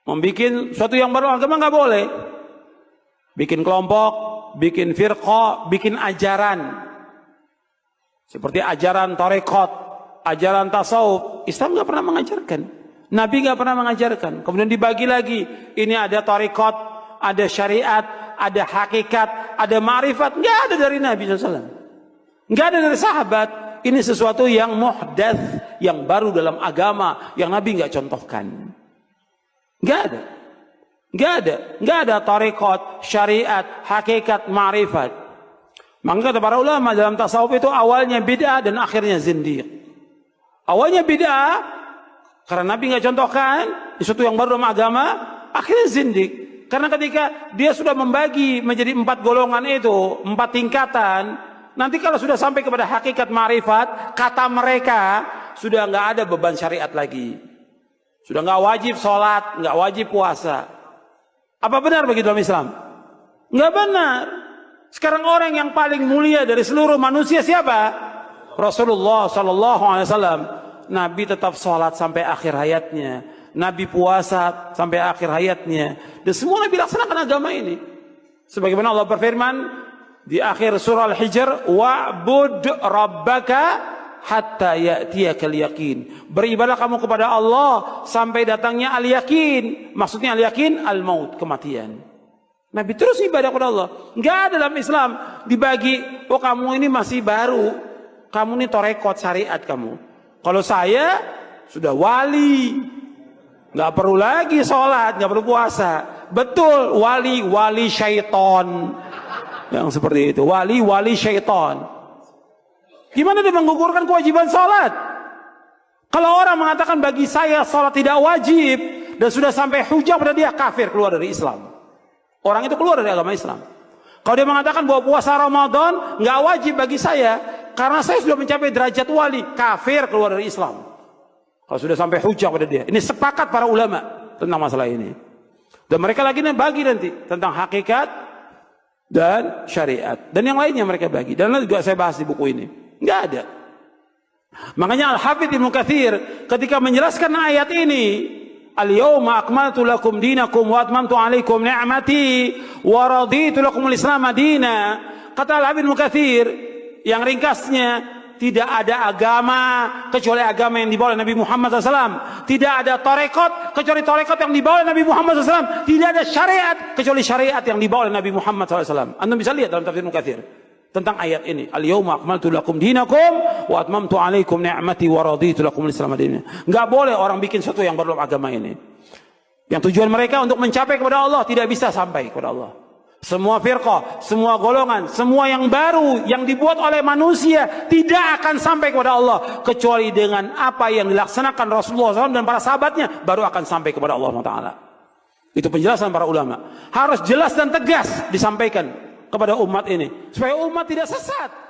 Membikin suatu yang baru agama nggak boleh. Bikin kelompok, bikin firqah, bikin ajaran. Seperti ajaran tarekat, ajaran tasawuf. Islam nggak pernah mengajarkan. Nabi nggak pernah mengajarkan. Kemudian dibagi lagi. Ini ada tarekat, ada syariat, ada hakikat, ada ma'rifat. Nggak ada dari Nabi SAW. Nggak ada dari sahabat. Ini sesuatu yang muhdats, yang baru dalam agama, yang Nabi nggak contohkan. Nggak ada. Nggak ada tarekat, syariat, hakikat, ma'rifat. Maka kata para ulama dalam tasawuf itu awalnya bid'ah dan akhirnya zindiq. Awalnya bid'ah karena Nabi nggak contohkan, sesuatu yang baru dalam agama, akhirnya zindiq. Karena ketika dia sudah membagi menjadi 4 golongan itu, 4 tingkatan, nanti kalau sudah sampai kepada hakikat ma'rifat, kata mereka sudah nggak ada beban syariat lagi. Sudah nggak wajib sholat, nggak wajib puasa. Apa benar begitu dalam Islam? Nggak benar. Sekarang orang yang paling mulia dari seluruh manusia siapa? Rasulullah Sallallahu Alaihi Wasallam. Nabi tetap sholat sampai akhir hayatnya. Nabi puasa sampai akhir hayatnya. Dan semua Nabi laksanakan agama ini. Sebagaimana Allah berfirman di akhir surah Al-Hijr, wa'bud rabbaka hatta ya'tiyakal yaqin. Beribadah kamu kepada Allah sampai datangnya al-yaqin. Maksudnya al-yaqin al-maut, kematian. Nabi terus ibadah kepada Allah. Enggak ada dalam Islam dibagi, oh kamu ini masih baru, kamu ini tarekat syariat kamu. Kalau saya sudah wali, nggak perlu lagi sholat, nggak perlu puasa. Betul, wali syaiton yang seperti itu, wali syaiton. Gimana dia menggugurkan kewajiban sholat? Kalau orang mengatakan bagi saya sholat tidak wajib dan sudah sampai hujah pada dia, kafir, keluar dari Islam. Orang itu keluar dari agama Islam. Kalau dia mengatakan bahwa puasa Ramadan nggak wajib bagi saya karena saya sudah mencapai derajat wali, kafir, keluar dari Islam. Kalau sudah sampai hujah pada dia. Ini sepakat para ulama tentang masalah ini. Dan mereka lagi bagi nanti tentang hakikat dan syariat. Dan yang lainnya mereka bagi. Dan juga saya bahas di buku ini. Nggak ada. Makanya Al-Hafidz Ibnu Katsir ketika menjelaskan ayat ini, al-yawma akmaltu lakum dinakum wa atmamtu alaikum ni'mati wa raditu lakum al-islam madina. Kata Al-Hafidz Ibnu Katsir yang ringkasnya, tidak ada agama kecuali agama yang dibawa oleh Nabi Muhammad SAW. Tidak ada tarekat kecuali tarekat yang dibawa oleh Nabi Muhammad SAW. Tidak ada syariat kecuali syariat yang dibawa oleh Nabi Muhammad SAW. Anda bisa lihat dalam tafsir Ibnu Katsir tentang ayat ini. Al-yawma akmaltu lakum dinakum wa atmamtu alaikum ni'mati wa raditu lakum al-islam madina. Enggak boleh orang bikin sesuatu yang baru dalam agama ini. Yang tujuan mereka untuk mencapai kepada Allah tidak bisa sampai kepada Allah. Semua firqah, semua golongan, semua yang baru yang dibuat oleh manusia tidak akan sampai kepada Allah kecuali dengan apa yang dilaksanakan Rasulullah SAW dan para sahabatnya baru akan sampai kepada Allah Taala. Itu penjelasan para ulama. Harus jelas dan tegas disampaikan kepada umat ini supaya umat tidak sesat.